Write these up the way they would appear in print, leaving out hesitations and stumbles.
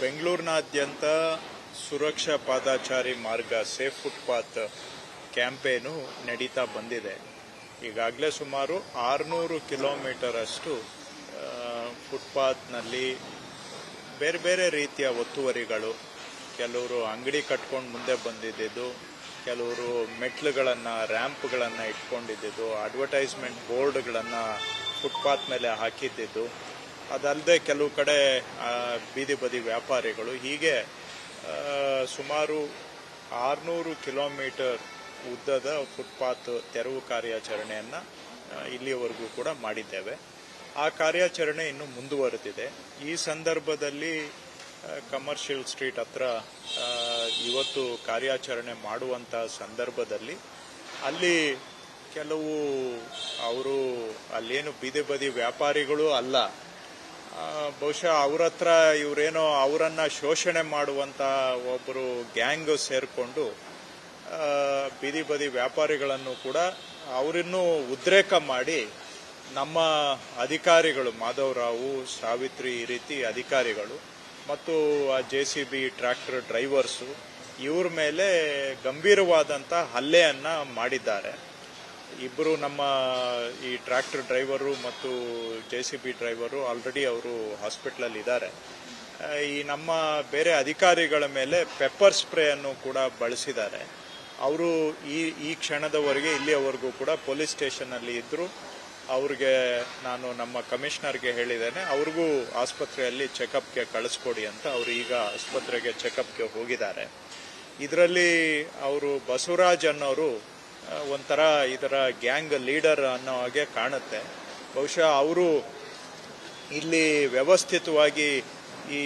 ಬೆಂಗಳೂರಿನಾದ್ಯಂತ ಸುರಕ್ಷಾ ಪಾದಚಾರಿ ಮಾರ್ಗ safe footpath campaign ನಡೀತಾ ಬಂದಿದೆ. ಈಗಾಗಲೇ ಸುಮಾರು 600 ಕಿಲೋಮೀಟರ್ ಅಷ್ಟು ಫುಟ್ಪಾತ್ನಲ್ಲಿ ಬೇರೆ ಬೇರೆ ರೀತಿಯ ಒತ್ತುವರಿಗಳು, ಕೆಲವರು ಅಂಗಡಿ ಕಟ್ಕೊಂಡು ಮುಂದೆ ಬಂದಿದ್ದು, ಕೆಲವರು ಮೆಟ್ಲುಗಳನ್ನು ರ್ಯಾಂಪ್ಗಳನ್ನು ಇಟ್ಕೊಂಡಿದ್ದು, ಅಡ್ವರ್ಟೈಸ್ಮೆಂಟ್ ಬೋರ್ಡ್ಗಳನ್ನು ಫುಟ್ಪಾತ್ ಮೇಲೆ ಹಾಕಿದ್ದು, ಅದಲ್ಲದೆ ಕೆಲವು ಕಡೆ ಬೀದಿ ಬದಿ ವ್ಯಾಪಾರಿಗಳು, ಹೀಗೆ ಸುಮಾರು 600 ಕಿಲೋಮೀಟರ್ ಉದ್ದದ ಫುಟ್ಪಾತ್ ತೆರವು ಕಾರ್ಯಾಚರಣೆಯನ್ನು ಇಲ್ಲಿಯವರೆಗೂ ಕೂಡ ಮಾಡಿದ್ದೇವೆ. ಆ ಕಾರ್ಯಾಚರಣೆ ಇನ್ನು ಮುಂದುವರೆದಿದೆ. ಈ ಸಂದರ್ಭದಲ್ಲಿ ಕಮರ್ಷಿಯಲ್ ಸ್ಟ್ರೀಟ್ ಹತ್ರ ಇವತ್ತು ಕಾರ್ಯಾಚರಣೆ ಮಾಡುವಂಥ ಸಂದರ್ಭದಲ್ಲಿ ಅಲ್ಲಿ ಕೆಲವು ಅವರು ಅಲ್ಲೇನು ಬೀದಿ ಬದಿ ವ್ಯಾಪಾರಿಗಳು ಅಲ್ಲ, ಬಹುಶಃ ಅವ್ರ ಹತ್ರ ಇವರೇನೋ ಅವರನ್ನು ಶೋಷಣೆ ಮಾಡುವಂಥ ಒಬ್ಬರು ಗ್ಯಾಂಗ್ ಸೇರಿಕೊಂಡು ಬೀದಿ ಬದಿ ವ್ಯಾಪಾರಿಗಳನ್ನು ಕೂಡ ಅವರಿನ್ನೂ ಉದ್ರೇಕ ಮಾಡಿ ನಮ್ಮ ಅಧಿಕಾರಿಗಳು ಮಾಧವರಾವು, ಸಾವಿತ್ರಿ, ಈ ರೀತಿ ಅಧಿಕಾರಿಗಳು ಮತ್ತು JCB ಟ್ರ್ಯಾಕ್ಟರ್ ಡ್ರೈವರ್ಸು ಇವ್ರ ಮೇಲೆ ಗಂಭೀರವಾದಂಥ ಹಲ್ಲೆಯನ್ನು ಮಾಡಿದ್ದಾರೆ. ಇಬ್ಬರು ನಮ್ಮ ಈ ಟ್ರ್ಯಾಕ್ಟರ್ ಡ್ರೈವರು ಮತ್ತು JCB ಡ್ರೈವರು ಆಲ್ರೆಡಿ ಅವರು ಹಾಸ್ಪಿಟ್ಲಲ್ಲಿ ಇದ್ದಾರೆ. ಈ ನಮ್ಮ ಬೇರೆ ಅಧಿಕಾರಿಗಳ ಮೇಲೆ ಪೆಪ್ಪರ್ ಸ್ಪ್ರೇಯನ್ನು ಕೂಡ ಬಳಸಿದ್ದಾರೆ. ಅವರು ಈ ಕ್ಷಣದವರೆಗೆ ಇಲ್ಲಿಯವರೆಗೂ ಕೂಡ ಪೊಲೀಸ್ ಸ್ಟೇಷನ್ನಲ್ಲಿ ಇದ್ದರು. ಅವ್ರಿಗೆ ನಾನು ನಮ್ಮ ಕಮಿಷನರ್ಗೆ ಹೇಳಿದ್ದೇನೆ, ಅವ್ರಿಗೂ ಆಸ್ಪತ್ರೆಯಲ್ಲಿ ಚೆಕಪ್ಗೆ ಕಳಿಸ್ಕೊಡಿ ಅಂತ. ಅವರು ಈಗ ಆಸ್ಪತ್ರೆಗೆ ಚೆಕಪ್ಗೆ ಹೋಗಿದ್ದಾರೆ. ಇದರಲ್ಲಿ ಅವರು ಬಸವರಾಜ್ ಅನ್ನೋರು ಒಂಥರ ಇದರ ಗ್ಯಾಂಗ್ ಲೀಡರ್ ಅನ್ನೋ ಹಾಗೆ ಕಾಣುತ್ತೆ. ಬಹುಶಃ ಅವರು ಇಲ್ಲಿ ವ್ಯವಸ್ಥಿತವಾಗಿ ಈ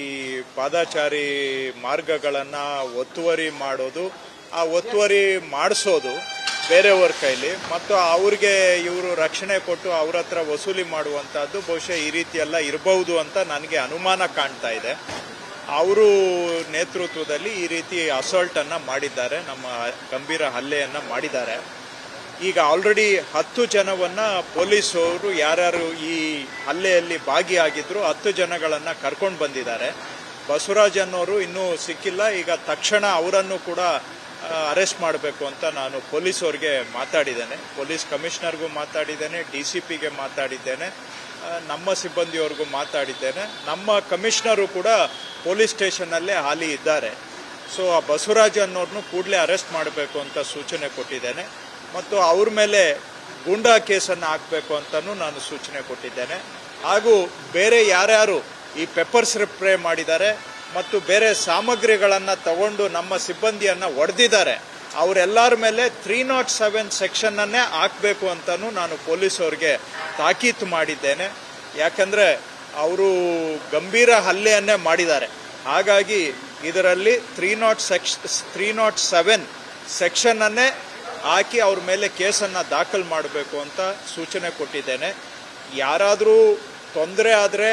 ಪಾದಚಾರಿ ಮಾರ್ಗಗಳನ್ನು ಒತ್ತುವರಿ ಮಾಡೋದು, ಆ ಒತ್ತುವರಿ ಮಾಡಿಸೋದು ಬೇರೆಯವ್ರ ಕೈಲಿ, ಮತ್ತು ಅವ್ರಿಗೆ ಇವರು ರಕ್ಷಣೆ ಕೊಟ್ಟು ಅವ್ರ ಹತ್ರ ವಸೂಲಿ ಮಾಡುವಂಥದ್ದು ಬಹುಶಃ ಈ ರೀತಿಯೆಲ್ಲ ಇರಬಹುದು ಅಂತ ನನಗೆ ಅನುಮಾನ ಕಾಣ್ತಾ ಇದೆ. ಅವರು ನೇತೃತ್ವದಲ್ಲಿ ಈ ರೀತಿ ಅಸಾಲ್ಟನ್ನು ಮಾಡಿದ್ದಾರೆ, ನಮ್ಮ ಗಂಭೀರ ಹಲ್ಲೆಯನ್ನು ಮಾಡಿದ್ದಾರೆ. ಈಗ ಆಲ್ರೆಡಿ 10 ಜನವನ್ನು ಪೊಲೀಸರು ಯಾರ್ಯಾರು ಈ ಹಲ್ಲೆಯಲ್ಲಿ ಭಾಗಿಯಾಗಿದ್ರು 10 ಜನಗಳನ್ನು ಕರ್ಕೊಂಡು ಬಂದಿದ್ದಾರೆ. ಬಸವರಾಜ್ ಅನ್ನೋರು ಇನ್ನೂ ಸಿಕ್ಕಿಲ್ಲ. ಈಗ ತಕ್ಷಣ ಅವರನ್ನು ಕೂಡ ಅರೆಸ್ಟ್ ಮಾಡಬೇಕು ಅಂತ ನಾನು ಪೊಲೀಸವ್ರಿಗೆ ಮಾತಾಡಿದ್ದೇನೆ. ಪೊಲೀಸ್ ಕಮಿಷನರ್ಗೂ ಮಾತಾಡಿದ್ದೇನೆ, DCPಗೆ ಮಾತಾಡಿದ್ದೇನೆ, ನಮ್ಮ ಸಿಬ್ಬಂದಿಯವ್ರಿಗೂ ಮಾತಾಡಿದ್ದೇನೆ. ನಮ್ಮ ಕಮಿಷನರು ಕೂಡ ಪೊಲೀಸ್ ಸ್ಟೇಷನ್ನಲ್ಲೇ ಹಾಲಿ ಇದ್ದಾರೆ. ಸೊ ಆ ಬಸವರಾಜ್ ಅನ್ನೋರ್ನು ಕೂಡಲೇ ಅರೆಸ್ಟ್ ಮಾಡಬೇಕು ಅಂತ ಸೂಚನೆ ಕೊಟ್ಟಿದ್ದೇನೆ. ಮತ್ತು ಅವ್ರ ಮೇಲೆ ಗೂಂಡಾ ಕೇಸನ್ನು ಹಾಕಬೇಕು ಅಂತಲೂ ನಾನು ಸೂಚನೆ ಕೊಟ್ಟಿದ್ದೇನೆ. ಹಾಗೂ ಬೇರೆ ಯಾರ್ಯಾರು ಈ ಪೆಪ್ಪರ್ ಸ್ಪ್ರೇ ಮಾಡಿದ್ದಾರೆ ಮತ್ತು ಬೇರೆ ಸಾಮಗ್ರಿಗಳನ್ನು ತಗೊಂಡು ನಮ್ಮ ಸಿಬ್ಬಂದಿಯನ್ನು ಹೊಡೆದಿದ್ದಾರೆ, ಅವರೆಲ್ಲರ ಮೇಲೆ 307 ಸೆಕ್ಷನ್ನನ್ನೇ ಹಾಕಬೇಕು ಅಂತಲೂ ನಾನು ಪೊಲೀಸವ್ರಿಗೆ ತಾಕೀತು ಮಾಡಿದ್ದೇನೆ. ಯಾಕಂದರೆ ಅವರು ಗಂಭೀರ ಹಲ್ಲೆಯನ್ನೇ ಮಾಡಿದ್ದಾರೆ. ಹಾಗಾಗಿ ಇದರಲ್ಲಿ 307 ಸೆಕ್ಷನ್ನನ್ನೇ ಹಾಕಿ ಅವ್ರ ಮೇಲೆ ಕೇಸನ್ನು ದಾಖಲು ಮಾಡಬೇಕು ಅಂತ ಸೂಚನೆ ಕೊಟ್ಟಿದ್ದೇನೆ. ಯಾರಾದರೂ ತೊಂದರೆ ಆದರೆ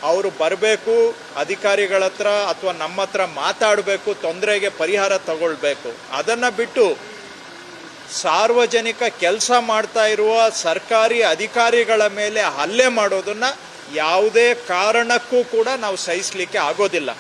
ಅವರು ಬರಬೇಕು, ಅಧಿಕಾರಿಗಳ ಹತ್ರ ಅಥವಾ ನಮ್ಮ ಹತ್ರ ಮಾತಾಡಬೇಕು, ತೊಂದರೆಗೆ ಪರಿಹಾರ ತಗೊಳ್ಬೇಕು. ಅದನ್ನು ಬಿಟ್ಟು ಸಾರ್ವಜನಿಕ ಕೆಲಸ ಮಾಡ್ತಾ ಇರುವ ಸರ್ಕಾರಿ ಅಧಿಕಾರಿಗಳ ಮೇಲೆ ಹಲ್ಲೆ ಮಾಡೋದನ್ನು ಯಾವುದೇ ಕಾರಣಕ್ಕೂ ಕೂಡ ನಾವು ಸಹಿಸಲಿಕ್ಕೆ ಆಗೋದಿಲ್ಲ.